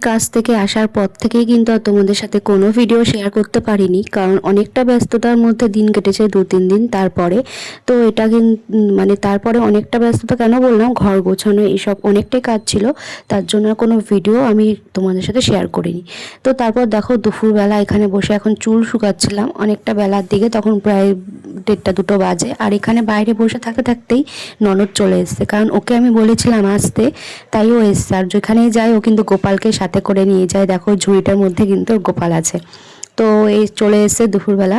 কাজ থেকে আসার পর থেকেই কিন্তু আর তোমাদের সাথে কোনো ভিডিও শেয়ার করতে পারিনি, কারণ অনেকটা ব্যস্ততার মধ্যে দিন কেটেছে 2-3 দিন। তারপরে তো এটা মানে তারপরে অনেকটা ব্যস্ততা কেন বললাম, ঘর গোছানো এসব অনেকটাই কাজ ছিল, তার জন্য কোনো ভিডিও আমি তোমাদের সাথে শেয়ার করিনি। তো তারপর দেখো দুপুরবেলা এখানে বসে এখন চুল শুকাচ্ছিলাম, অনেকটা বেলার দিকে, তখন প্রায় 1:30-2 বাজে। আর এখানে বাইরে বসে থাকতে থাকতেই ননদ চলে এসছে, কারণ ওকে আমি বলেছিলাম আসতে, তাই ও এসছে। আর যেখানেই যায় ও কিন্তু গোপালকে সাথে করে নিয়ে যায়। দেখো ঝুড়িটার মধ্যে কিন্তু গোপাল আছে। তো এই চলে এসছে দুপুরবেলা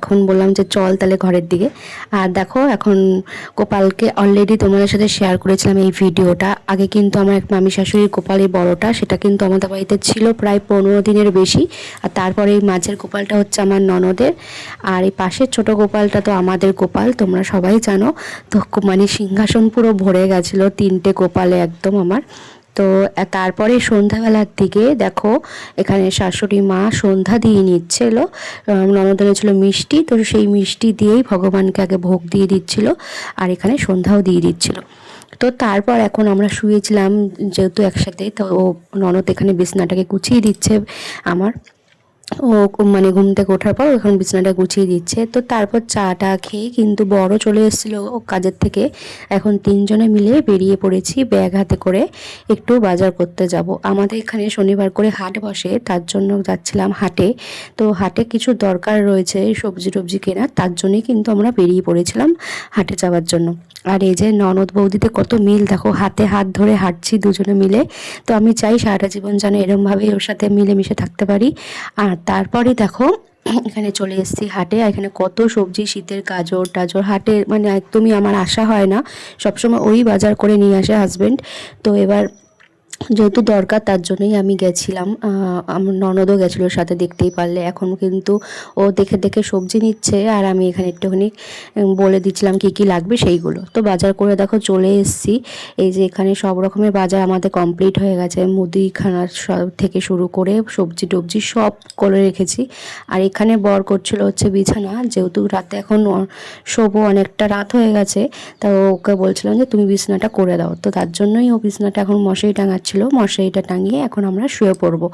এখন বললাম যে চল তাহলে ঘরের দিকে। আর দেখো এখন গোপালকে অলরেডি তোমাদের সাথে শেয়ার করেছিলাম এই ভিডিওটা। আগে কিন্তু আমার এক মামি শাশুড়ির গোপাল, এই বড়টা, সেটা কিন্তু আমাদের বাড়িতে ছিল প্রায় 15 দিনের বেশি। আর তারপরে এই মাঝের গোপালটা হচ্ছে আমার ননদের। আর এই পাশের ছোট গোপালটা তো আমাদের গোপাল, তোমরা সবাই জানো। তো মানে সিংহাসন পুরো ভরে গেছিলো 3টে গোপালে একদম আমার। তো তারপরে সন্ধ্যাবেলার দিকে দেখো এখানে শাশুড়ি মা সন্ধ্যা দিয়ে নিচ্ছিল, ননদ এনেছিল মিষ্টি, তো সেই মিষ্টি দিয়েই ভগবানকে আগে ভোগ দিয়ে দিচ্ছিল, আর এখানে সন্ধ্যাও দিয়ে দিচ্ছিল। তো তারপর এখন আমরা শুয়েছিলাম যেহেতু একসাথে, তো ননদ এখানে বিছনাটাকে গুছিয়ে দিচ্ছে আমার। ও মানে ঘুম থেকে ওঠার পর এখন বিছানাটা গুছিয়ে দিচ্ছে। তো তারপর চাটা খেয়ে কিন্তু বড় চলে এসেছিলো কাজের থেকে। এখন 3জনে মিলে বেরিয়ে পড়েছি ব্যাগ হাতে করে, একটু বাজার করতে যাব। আমাদের এখানে শনিবার করে হাট বসে, তার জন্য যাচ্ছিলাম হাটে। তো হাটে কিছু দরকার রয়েছে সবজি টবজি কেনার, তার জন্যই কিন্তু আমরা বেরিয়ে পড়েছিলাম হাটে যাওয়ার জন্য। আর এই যে ননদ বৌদিতে কত মিল, দেখো হাতে হাত ধরে হাঁটছি দুজনে মিলে। তো আমি চাই সারাটা জীবন যেন এরমভাবেই ওর সাথে মিলেমিশে থাকতে পারি। আর তারপরে দেখো এখানে চলে এসেছি হাটে। আর এখানে কত সবজি, শীতের গাজর টাজর, হাটে মানে একদমই আমার আশা হয় না, সবসময় ওই বাজার করে নিয়ে আসে হাজবেন্ড। তো এবার যেহেতু দরকার তার জন্যই আমি গেছিলাম, আমার ননদও গেছিলো সাথে, দেখতেই পারলে। এখন কিন্তু ও দেখে দেখে সবজি নিচ্ছে, আর আমি এখানে একটুখানি বলে দিচ্ছিলাম কী কী লাগবে সেইগুলো। তো বাজার করে দেখো চলে এসেছি। এই যে এখানে সব রকমের বাজার আমাদের কমপ্লিট হয়ে গেছে, মুদিখানার সব থেকে শুরু করে সবজি টবজি সব করে রেখেছি। আর এখানে বর করছিল হচ্ছে বিছানা, যেহেতু রাতে এখন শোবো, অনেকটা রাত হয়ে গেছে। তো ওকে বলছিলাম যে তুমি বিছানাটা করে দাও, তো তার জন্যই ও বিছানাটা এখন মশারি টাঙাচ্ছিল, মশারিটা টাঙিয়ে এখন আমরা শুয়ে পড়বো।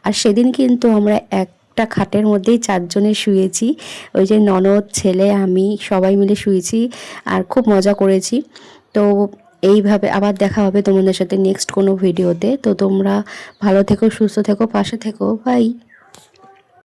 আর সেদিন কিন্তু আমরা একটা খাটের মধ্যেই 4জনে শুয়েছি, ওই যে ননদ, ছেলে, আমি সবাই মিলে শুয়েছি, আর খুব মজা করেছি। তো এইভাবে আবার দেখা হবে তোমাদের সাথে নেক্সট কোনো ভিডিওতে। তো তোমরা ভালো থেকো, সুস্থ থেকো, পাশে থেকো, বাই।